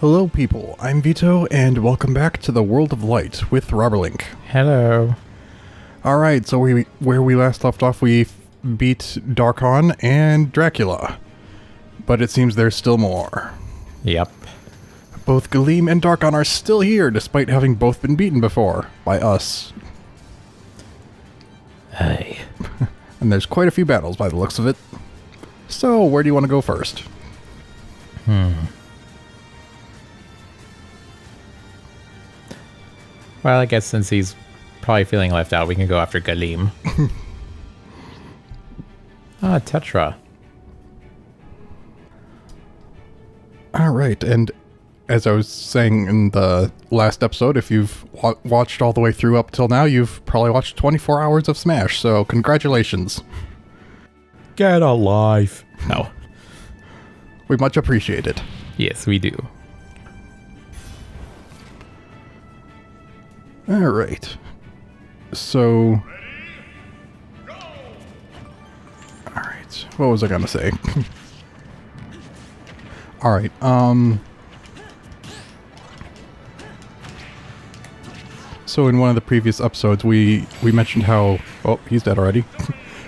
Hello people, I'm Vito, and welcome back to the World of Light with Roberlink. Hello. Alright, so where we last left off, we beat Dharkon and Dracula. But it seems there's still more. Yep. Both Galeem and Dharkon are still here, despite having both been beaten before. By us. Hey. And there's quite a few battles by the looks of it. So, where do you want to go first? Well, I guess since he's probably feeling left out, we can go after Galeem. Tetra. Alright, and as I was saying in the last episode, if you've watched all the way through up till now, you've probably watched 24 hours of Smash, so congratulations. Get alive. No. We much appreciate it. Yes, we do. Alright. So... Alright, what was I gonna say? Alright, so in one of the previous episodes, we mentioned how... Oh, he's dead already.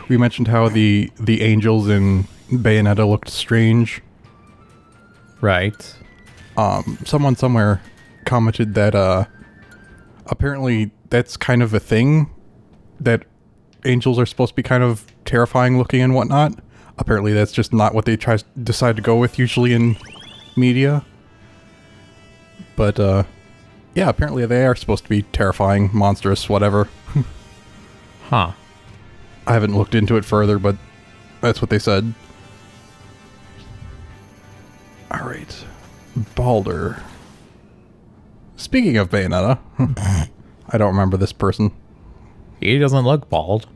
We mentioned how the angels in Bayonetta looked strange. Right. Someone somewhere commented that, apparently that's kind of a thing, that angels are supposed to be kind of terrifying looking and whatnot. Apparently that's just not what they decide to go with usually in media. But, yeah, apparently they are supposed to be terrifying, monstrous, whatever. Huh. I haven't looked into it further, but that's what they said. Alright. Baldur. Speaking of Bayonetta, I don't remember this person. He doesn't look bald.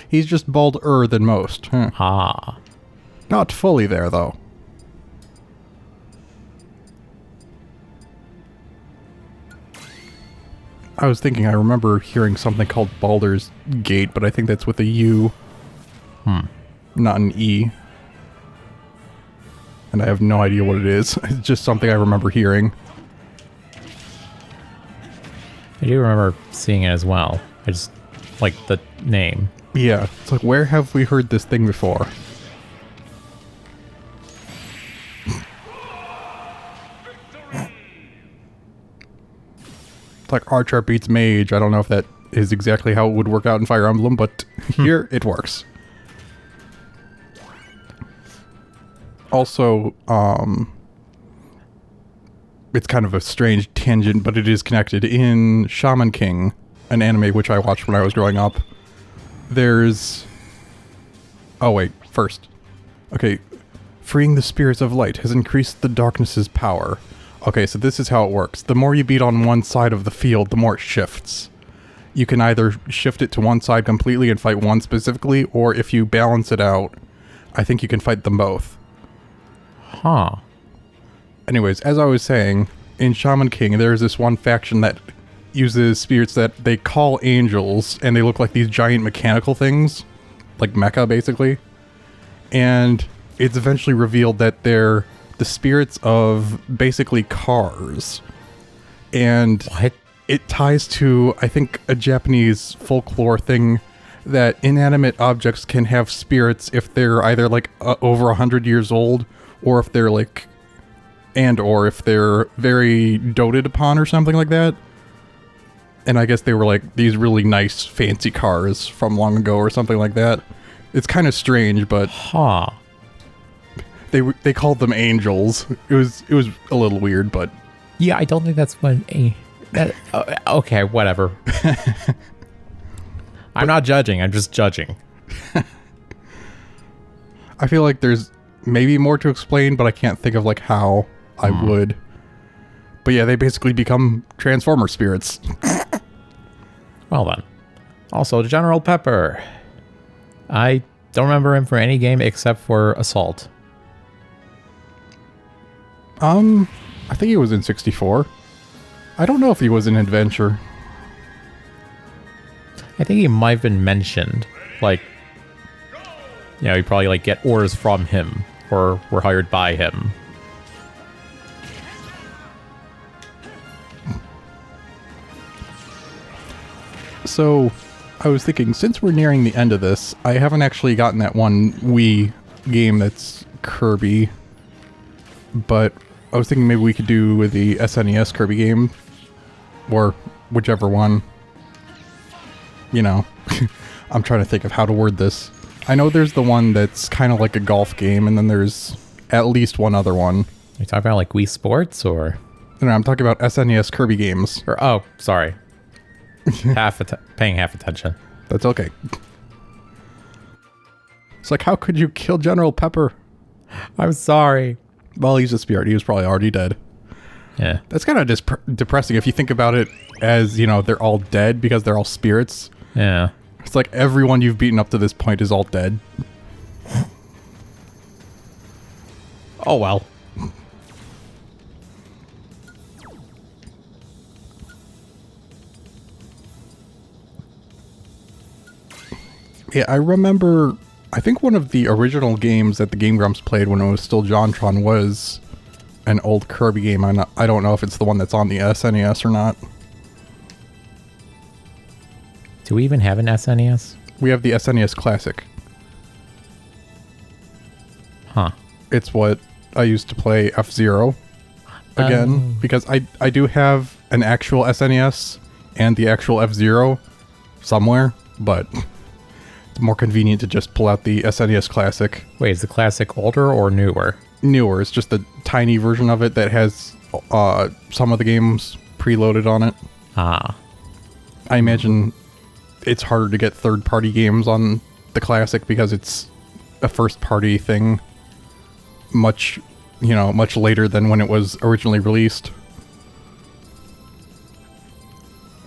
He's just balder than most. Ah. Not fully there, though. I was thinking I remember hearing something called Baldur's Gate, but I think that's with a U. Not an E. And I have no idea what it is. It's just something I remember hearing. I do remember seeing it as well. I just like the name. Yeah, it's like, where have we heard this thing before? It's like Archer beats Mage. I don't know if that is exactly how it would work out in Fire Emblem, but here it works. Also, it's kind of a strange tangent, but it is connected. In Shaman King, an anime which I watched when I was growing up, there's... Oh wait, first. Okay, freeing the spirits of light has increased the darkness's power. Okay, so this is how it works. The more you beat on one side of the field, the more it shifts. You can either shift it to one side completely and fight one specifically, or if you balance it out, I think you can fight them both. Huh. Anyways, as I was saying, in Shaman King, there's this one faction that uses spirits that they call angels, and they look like these giant mechanical things, like mecha, basically. And it's eventually revealed that they're the spirits of basically cars. And What? it ties to, I think, a Japanese folklore thing that inanimate objects can have spirits if they're either like over 100 years old, or if they're like, or if they're very doted upon or something like that. And I guess they were like these really nice fancy cars from long ago or something like that. It's kind of strange, but Huh. they called them angels. It was a little weird, but Yeah, I don't think that's what okay, whatever. I'm not judging, I'm just judging. I feel like there's maybe more to explain, but I can't think of like how I would. But yeah, they basically become Transformer spirits. Well then. Also, General Pepper. I don't remember him for any game except for Assault. I think he was in 64. I don't know if he was in Adventure. I think he might have been mentioned. Like, you know, you probably like get orders from him or were hired by him. So, I was thinking, since we're nearing the end of this, I haven't actually gotten that one Wii game that's Kirby, but I was thinking maybe we could do with the SNES Kirby game, or whichever one. You know, I'm trying to think of how to word this. I know there's the one that's kind of like a golf game, and then there's at least one other one. Are you talking about like Wii Sports or? No, I'm talking about SNES Kirby games. Or oh, sorry. Paying half attention. That's okay. It's like, how could you kill General Pepper? I'm sorry. Well, he's a spirit. He was probably already dead. Yeah. That's kind of depressing if you think about it as, you know, they're all dead because they're all spirits. Yeah. It's like everyone you've beaten up to this point is all dead. Oh, well. Yeah, I remember, I think one of the original games that the Game Grumps played when it was still JonTron was an old Kirby game. I don't know if it's the one that's on the SNES or not. Do we even have an SNES? We have the SNES Classic. Huh. It's what I used to play F-Zero again, because I do have an actual SNES and the actual F-Zero somewhere, but it's more convenient to just pull out the SNES Classic. Wait, is the Classic older or newer? Newer. It's just a tiny version of it that has some of the games preloaded on it. Ah. I imagine it's harder to get third-party games on the Classic because it's a first-party thing much later than when it was originally released.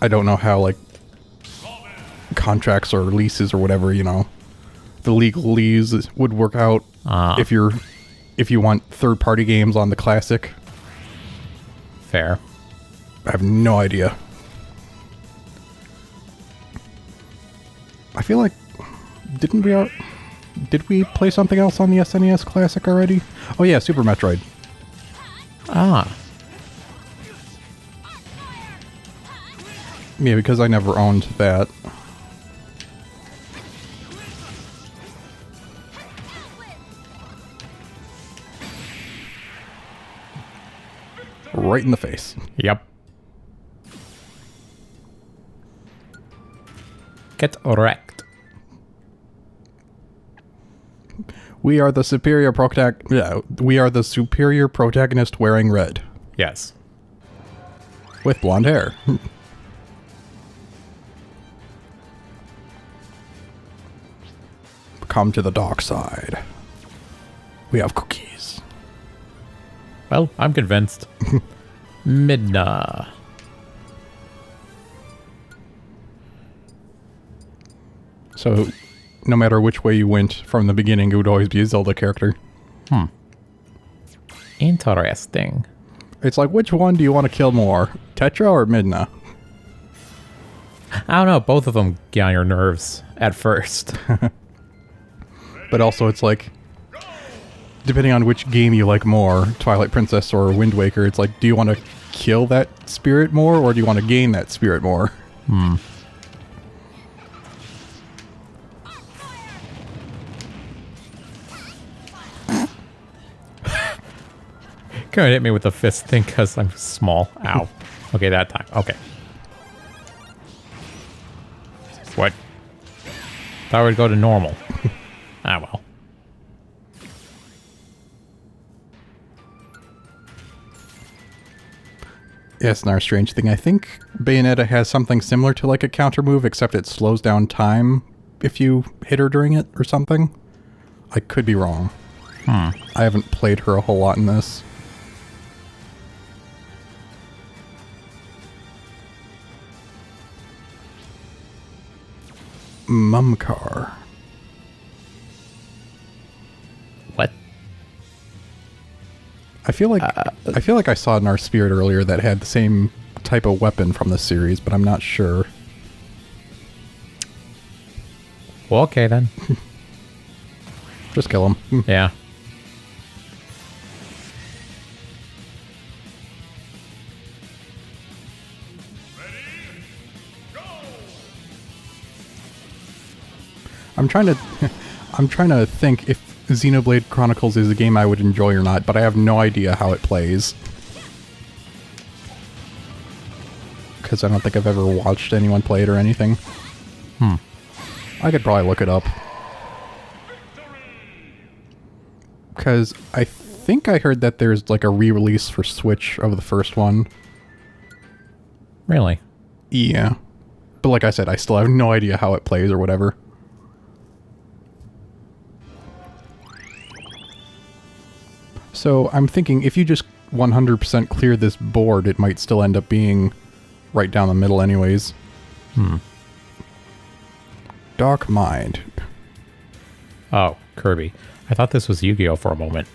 I don't know how, like, contracts or leases or whatever, you know, the legalese would work out if you want third-party games on the Classic. Fair. I have no idea. I feel like did we play something else on the SNES Classic already? Oh yeah, Super Metroid. Ah. Yeah, because I never owned that. Right in the face. Yep. Get wrecked. We are the superior protagonist wearing red. Yes. With blonde hair. Come to the dark side. We have cookies. Well, I'm convinced. Midna. So, no matter which way you went from the beginning, it would always be a Zelda character. Interesting. It's like, which one do you want to kill more? Tetra or Midna? I don't know. Both of them get on your nerves at first. But also, it's like, depending on which game you like more, Twilight Princess or Wind Waker, it's like, do you want to kill that spirit more, or do you want to gain that spirit more? Gonna hit me with a fist thing because I'm small. Ow. Okay, that time. Okay. What? Thought I would go to normal. Ah, well. Yeah, it's not a strange thing. I think Bayonetta has something similar to like a counter move, except it slows down time if you hit her during it or something. I could be wrong. I haven't played her a whole lot in this. Mumcar. What? I feel like I saw an Our Spirit earlier that had the same type of weapon from the series, but I'm not sure. Well, okay then. Just kill him. Yeah. I'm trying to I'm trying to think if Xenoblade Chronicles is a game I would enjoy or not, but I have no idea how it plays. Because I don't think I've ever watched anyone play it or anything. I could probably look it up. Because I think I heard that there's like a re-release for Switch of the first one. Really? Yeah. But like I said, I still have no idea how it plays or whatever. So I'm thinking if you just 100% clear this board, it might still end up being right down the middle anyways. Dark Mind. Oh, Kirby. I thought this was Yu-Gi-Oh for a moment.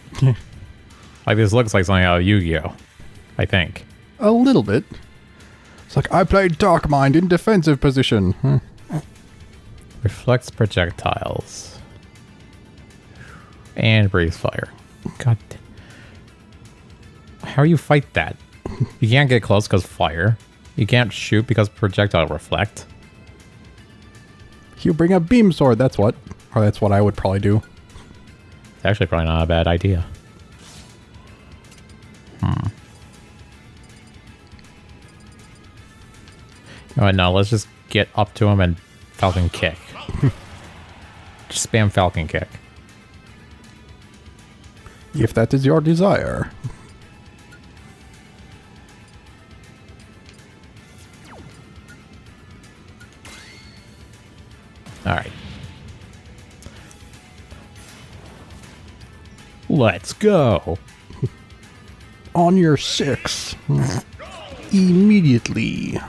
Like, this looks like something out of Yu-Gi-Oh, I think. A little bit. It's like, I played Dark Mind in defensive position. Reflects projectiles. And breathes fire. God. How do you fight that? You can't get close because fire. You can't shoot because projectile reflect. You bring a beam sword, that's what. Or that's what I would probably do. It's actually probably not a bad idea. Alright, now let's just get up to him and Falcon Kick. Just spam Falcon Kick. If that is your desire. Alright. Let's go. On your 6. Immediately.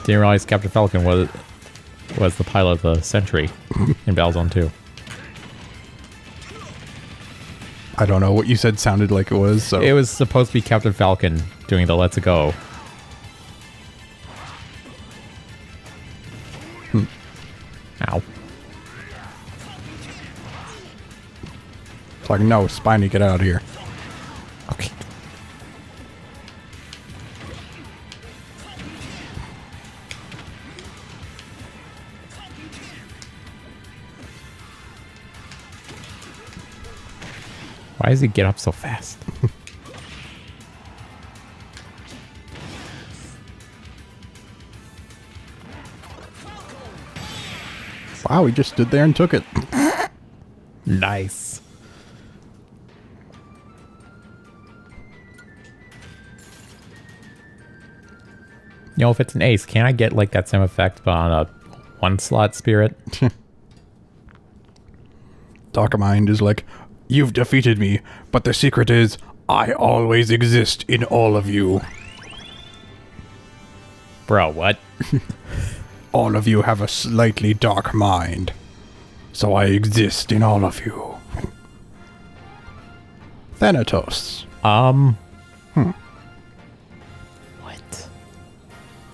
Didn't realize Captain Falcon was the pilot of the Sentry in Battlezone 2. I don't know what you said sounded like it was, so... It was supposed to be Captain Falcon doing the Let's Go. Ow. It's like, no, Spiny, get out of here. Okay. Why does he get up so fast? Wow, he just stood there and took it. Nice. You know, if it's an ace, can I get like that same effect but on a one-slot spirit? Dark Mind is like, you've defeated me, but the secret is, I always exist in all of you. Bro, what? All of you have a slightly dark mind. So I exist in all of you. Thanatos. What?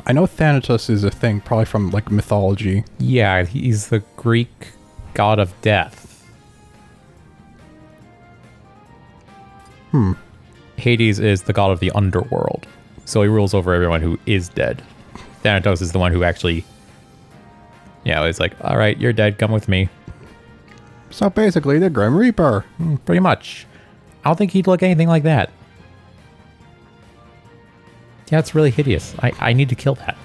I know Thanatos is a thing, probably from, like, mythology. Yeah, he's the Greek god of death. Hades is the god of the underworld. So he rules over everyone who is dead. Thanatos is the one who actually... Yeah, it's like, alright, you're dead, come with me. So basically, the Grim Reaper. Pretty much. I don't think he'd look anything like that. Yeah, it's really hideous. I need to kill that.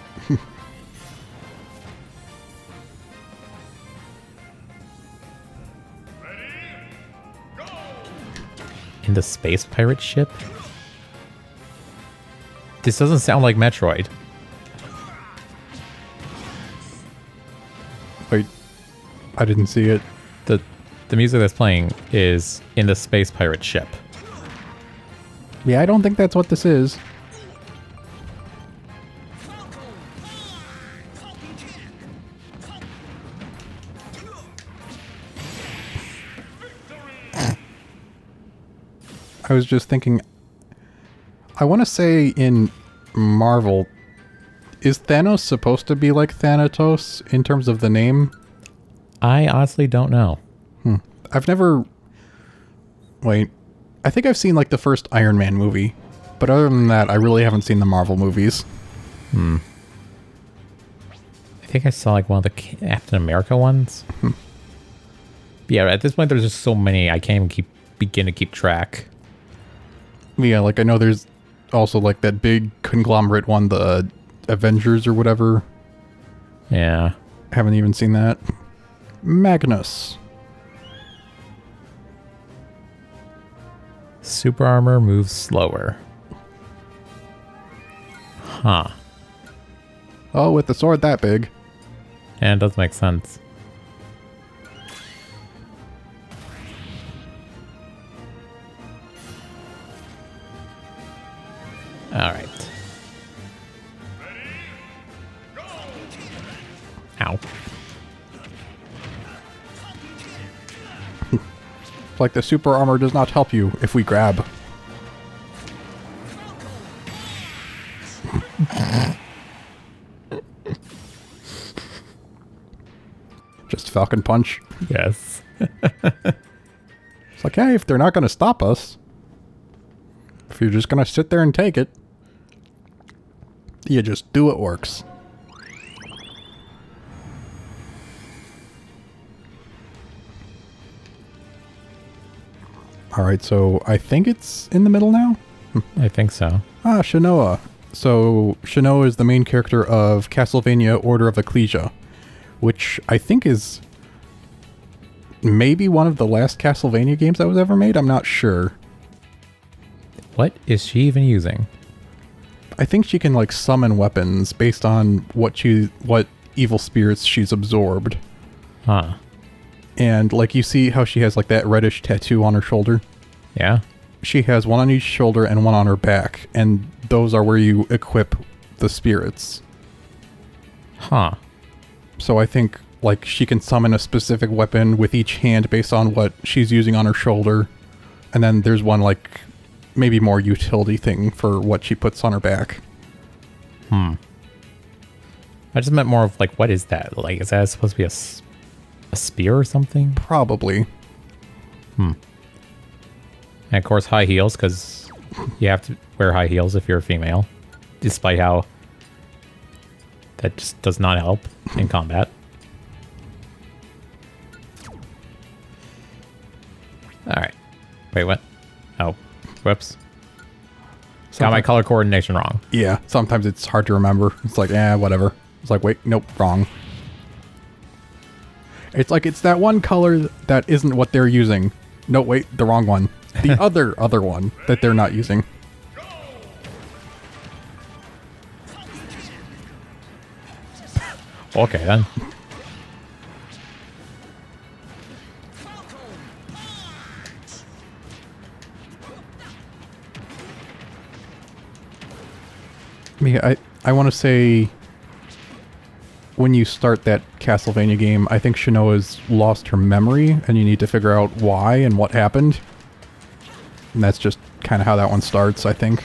In the space pirate ship? This doesn't sound like Metroid. Wait, I didn't see it. The music that's playing is in the space pirate ship. Yeah, I don't think that's what this is. I was just thinking, I want to say in Marvel, is Thanos supposed to be like Thanatos in terms of the name? I honestly don't know. I've never... Wait. I think I've seen like the first Iron Man movie. But other than that, I really haven't seen the Marvel movies. I think I saw like one of the Captain America ones. Yeah, at this point there's just so many I can't even begin to keep track. Yeah, like I know there's also like that big conglomerate one, the Avengers or whatever. Yeah. Haven't even seen that. Magnus. Super armor moves slower. Huh. Oh, with the sword that big. Yeah, it does make sense. Alright. Ow. Like the super armor does not help you if we grab. Just Falcon Punch. Yes. It's like, hey, if they're not going to stop us, if you're just going to sit there and take it, you just do what works. Alright, so I think it's in the middle now? I think so. Ah, Shanoa. So, Shanoa is the main character of Castlevania Order of Ecclesia, which I think is maybe one of the last Castlevania games that was ever made. I'm not sure. What is she even using? I think she can like summon weapons based on what evil spirits she's absorbed. Huh. And like you see how she has like that reddish tattoo on her shoulder? Yeah. She has one on each shoulder and one on her back, and those are where you equip the spirits. Huh. So I think like she can summon a specific weapon with each hand based on what she's using on her shoulder. And then there's one like maybe more utility thing for what she puts on her back. I just meant more of like, what is that? Like, is that supposed to be a spear or something? Probably. And of course high heels, because you have to wear high heels if you're a female. Despite how that just does not help in combat. Alright. Wait, what? Oh. Whoops. Got my color coordination wrong. Yeah, sometimes it's hard to remember. It's like, whatever. It's like, wait, nope, wrong. It's like, it's that one color that isn't what they're using. No, wait, the wrong one. The other one that they're not using. Okay, then. I want to say when you start that Castlevania game, I think Shanoa's lost her memory, and you need to figure out why and what happened. And that's just kind of how that one starts, I think.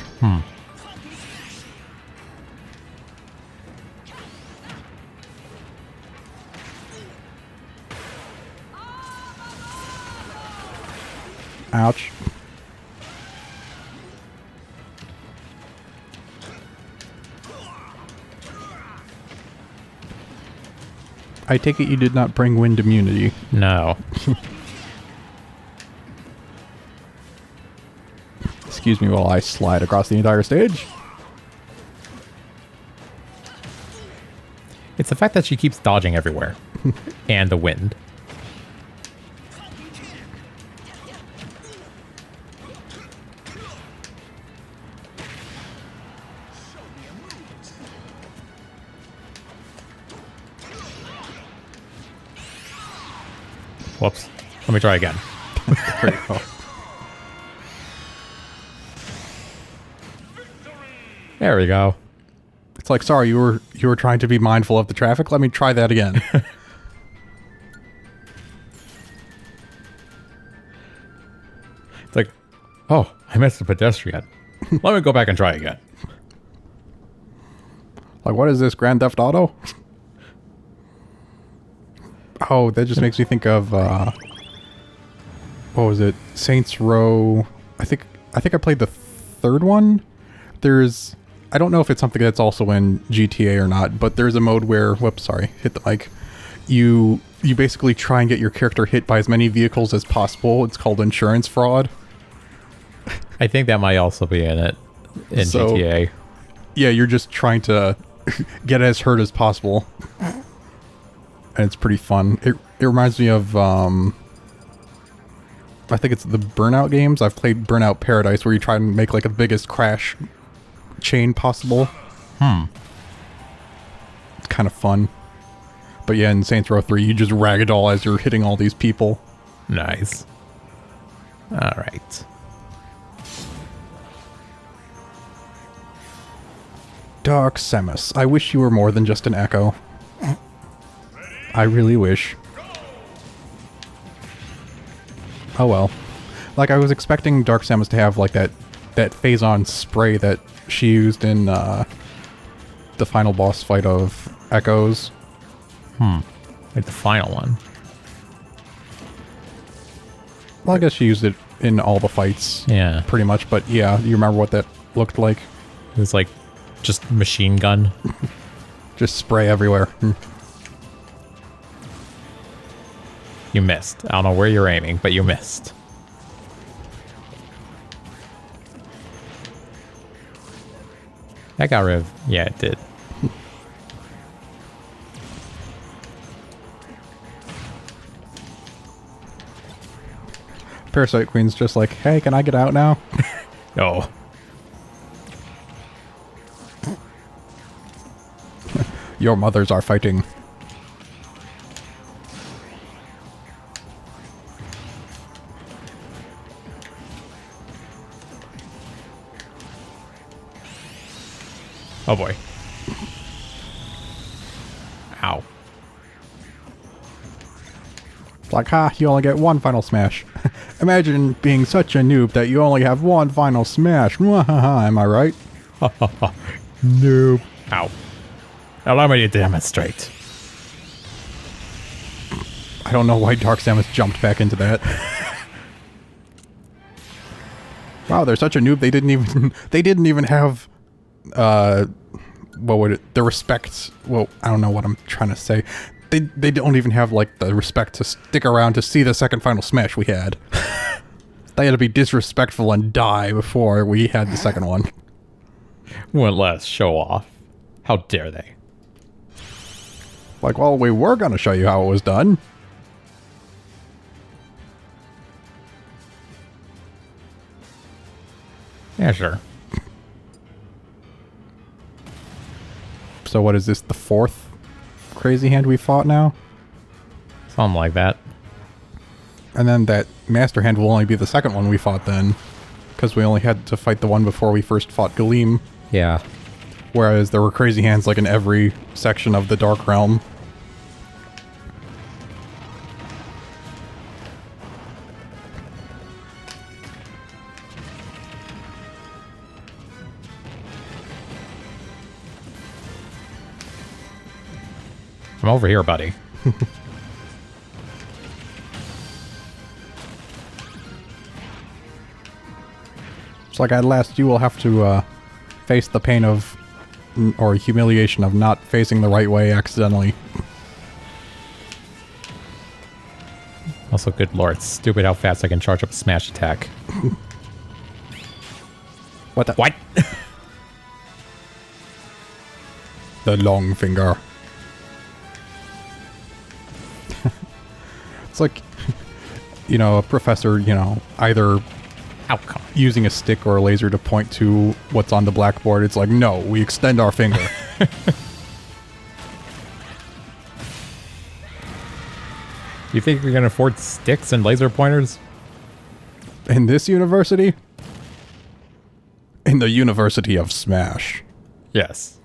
Ouch. I take it you did not bring wind immunity. No. Excuse me while I slide across the entire stage. It's the fact that she keeps dodging everywhere. And the wind. Whoops. Let me try again. There you go. There we go. It's like, sorry, you were trying to be mindful of the traffic. Let me try that again. It's like, oh, I missed a pedestrian. Let me go back and try again. Like, what is this, Grand Theft Auto? Oh, that just makes me think of, what was it? Saints Row. I think I played the third one. There's I don't know if it's something that's also in GTA or not, but there's a mode where, whoops, sorry, hit the mic. You basically try and get your character hit by as many vehicles as possible. It's called insurance fraud. I think that might also be in it in GTA. Yeah, you're just trying to get as hurt as possible. And it's pretty fun. It reminds me of, I think it's the Burnout games. I've played Burnout Paradise, where you try and make like the biggest crash chain possible. It's kind of fun. But yeah, in Saints Row 3, you just ragdoll as you're hitting all these people. Nice. Alright. Dark Samus, I wish you were more than just an echo. I really wish. Oh well. Like, I was expecting Dark Samus to have like that phase-on spray that she used in the final boss fight of Echoes. Like the final one. Well, I guess she used it in all the fights. Yeah. Pretty much, but yeah, you remember what that looked like? It was like just machine gun. Just spray everywhere. You missed. I don't know where you're aiming, but you missed. That got rid of... Yeah, it did. Parasite Queen's just like, hey, can I get out now? Oh. Your mothers are fighting. Oh boy. Ow. Like, ha, you only get one final smash. Imagine being such a noob that you only have one final smash. Am I right? Noob. Ow. Allow me to demonstrate. I don't know why Dark Samus jumped back into that. Wow, they're such a noob. They didn't even have what would it, the respect. Well, I don't know what I'm trying to say. They don't even have like the respect to stick around to see the second final smash we had. They had to be disrespectful and die before we had the second one. Wouldn't let us show off. How dare they? Like, well, we were gonna show you how it was done. Yeah, sure. So what is this, the fourth crazy hand we fought now? Something like that. And then that master hand will only be the second one we fought then. Because we only had to fight the one before we first fought Galeem. Yeah. Whereas there were crazy hands like in every section of the Dark Realm. I'm over here, buddy. It's like at last you will have to face the pain of, or humiliation of not facing the right way accidentally. Also, good lord, it's stupid how fast I can charge up a smash attack. What the? What? The long finger. It's like, you know, a professor, you know, either Outcome. using a stick or a laser to point to what's on the blackboard. It's like, no, we extend our finger. You think we can afford sticks and laser pointers? In this university? In the University of Smash. Yes.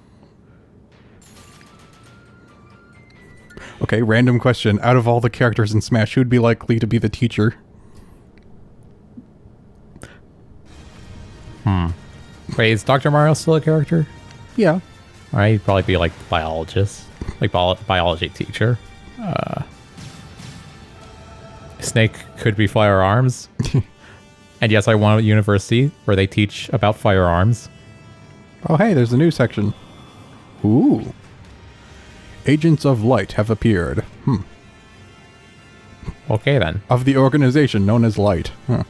Okay, random question. Out of all the characters in Smash, who'd be likely to be the teacher? Wait, is Dr. Mario still a character? Yeah. Alright, he'd probably be like biologist. Like biology teacher. Snake could be firearms. And yes, I want a university where they teach about firearms. Oh, hey, there's a new section. Ooh. Agents of Light have appeared. Okay, then. Of the organization known as Light. Huh.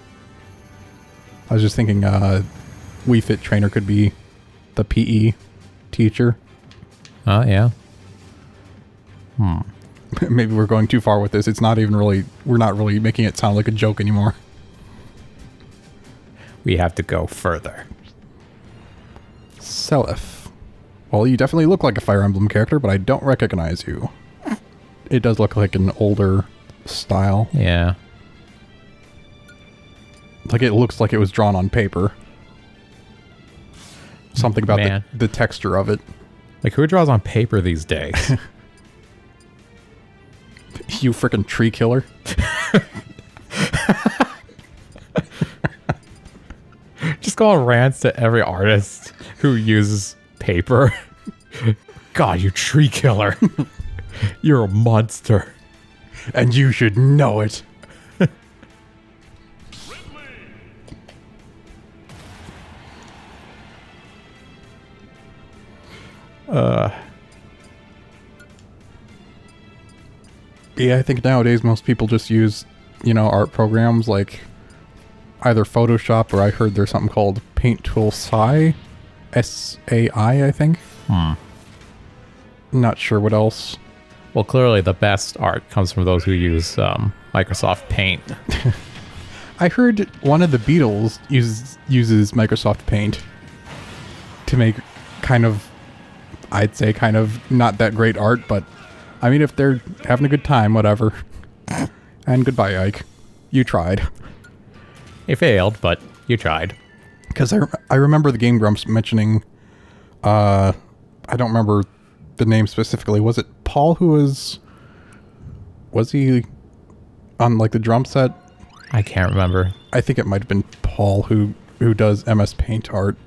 I was just thinking Wii Fit Trainer could be the PE teacher. Yeah. Maybe we're going too far with this. It's not even really... We're not really making it sound like a joke anymore. We have to go further. Seliph. Well, you definitely look like a Fire Emblem character, but I don't recognize you. It does look like an older style. Yeah. Like it looks like it was drawn on paper. Something about the texture of it. Like, who draws on paper these days? You frickin' tree killer. Just go on rants to every artist who uses paper. God, you tree killer. You're a monster. And you should know it. Yeah, I think nowadays most people just use, art programs like either Photoshop or I heard there's something called Paint Tool SAI. S-A-I, I think. Not sure what else. Well, clearly the best art comes from those who use Microsoft Paint. I heard one of the Beatles uses Microsoft Paint to make I'd say kind of not that great art, but I mean, if they're having a good time, whatever. And goodbye, Ike. You tried. It failed, but you tried. Because I remember the Game Grumps mentioning, I don't remember the name specifically. Was it Paul who was he on like the drum set? I can't remember. I think it might have been Paul who does MS Paint art.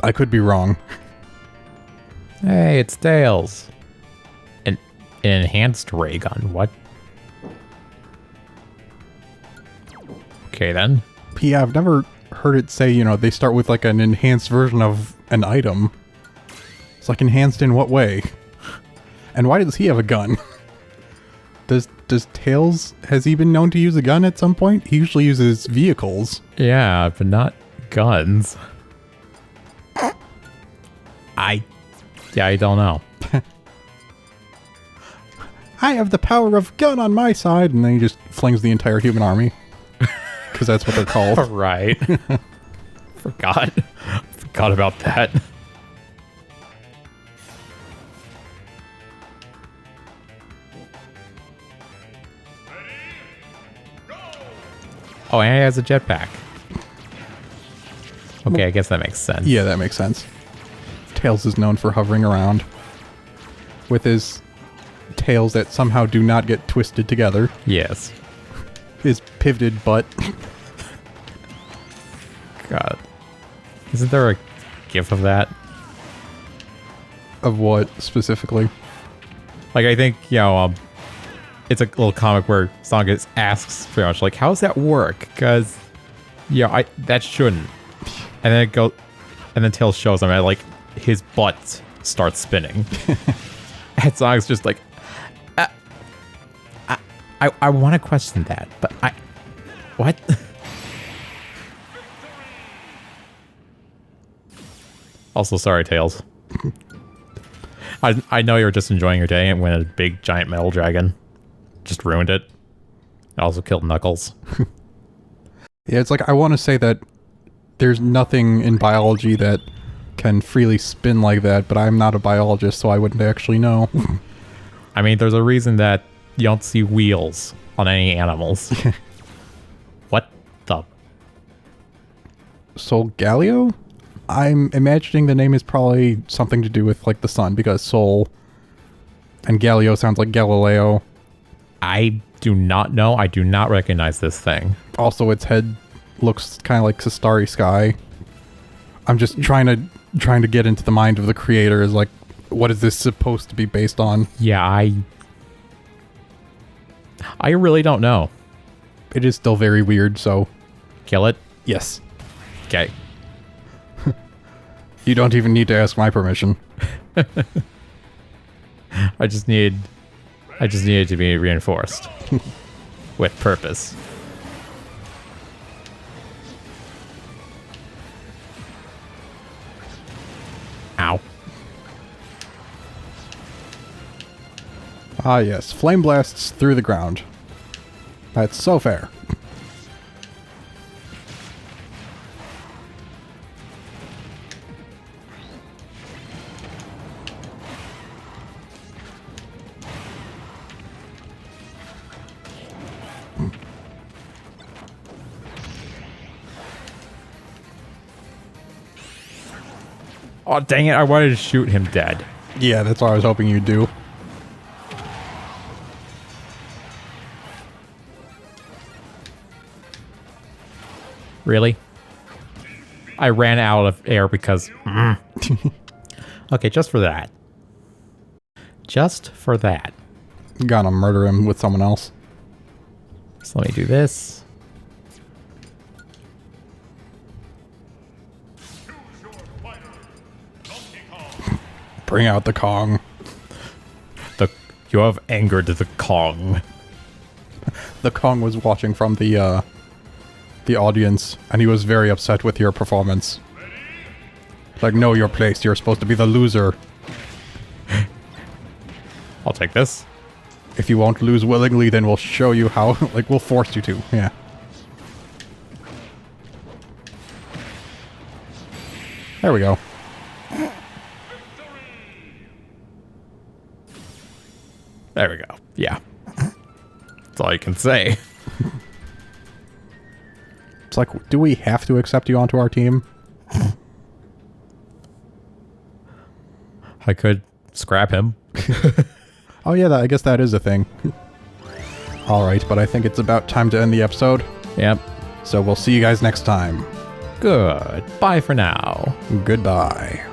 I could be wrong. Hey, it's Tails. An enhanced ray gun. What? Okay, then. Yeah, I've never heard it say, they start with like an enhanced version of an item. It's like enhanced in what way? And why does he have a gun? Does Tails, has he been known to use a gun at some point? He usually uses vehicles. Yeah, but not guns. I don't know. I have the power of gun on my side, and then he just flings the entire human army. Because that's what they're called. Right. Forgot about that. Oh, and he has a jetpack. Okay, I guess that makes sense. Yeah, that makes sense. Tails is known for hovering around with his tails that somehow do not get twisted together. Yes. His pivoted butt. God. Isn't there a gif of that? Of what specifically? Like, I think, it's a little comic where Sonic asks pretty much, like, how's that work? Because, that shouldn't. And then Tails shows him, and, like, his butt starts spinning. And Sonic's just like, I want to question that, but what? Also, sorry, Tails. I know you were just enjoying your day when a big giant metal dragon just ruined it. It also killed Knuckles. Yeah, it's like, I want to say that there's nothing in biology that can freely spin like that, but I'm not a biologist, so I wouldn't actually know. I mean, there's a reason that you don't see wheels on any animals. What the? Solgaleo? I'm imagining the name is probably something to do with, like, the sun, because Sol and Galileo sounds like Galileo. I do not know. I do not recognize this thing. Also, its head looks kind of like a starry sky. I'm just trying to get into the mind of the creator, is like, what is this supposed to be based on? Yeah, I really don't know. It is still very weird, so... Kill it? Yes. Okay. You don't even need to ask my permission. I just need it to be reinforced with purpose. Ow. Ah, yes. Flame blasts through the ground. That's so fair. Oh, dang it. I wanted to shoot him dead. Yeah, that's what I was hoping you'd do. Really? I ran out of air because... Okay, just for that. Just for that. Gotta murder him with someone else. So let me do this. Bring out the Kong. You have angered the Kong. The Kong was watching from the audience, and he was very upset with your performance. Like, know your place. You're supposed to be the loser. I'll take this. If you won't lose willingly, then we'll show you how. Like, we'll force you to. Yeah. There we go. There we go. Yeah. That's all you can say. It's like, do we have to accept you onto our team? I could scrap him. Oh yeah, I guess that is a thing. Alright, but I think it's about time to end the episode. Yep. So we'll see you guys next time. Good. Bye for now. Goodbye.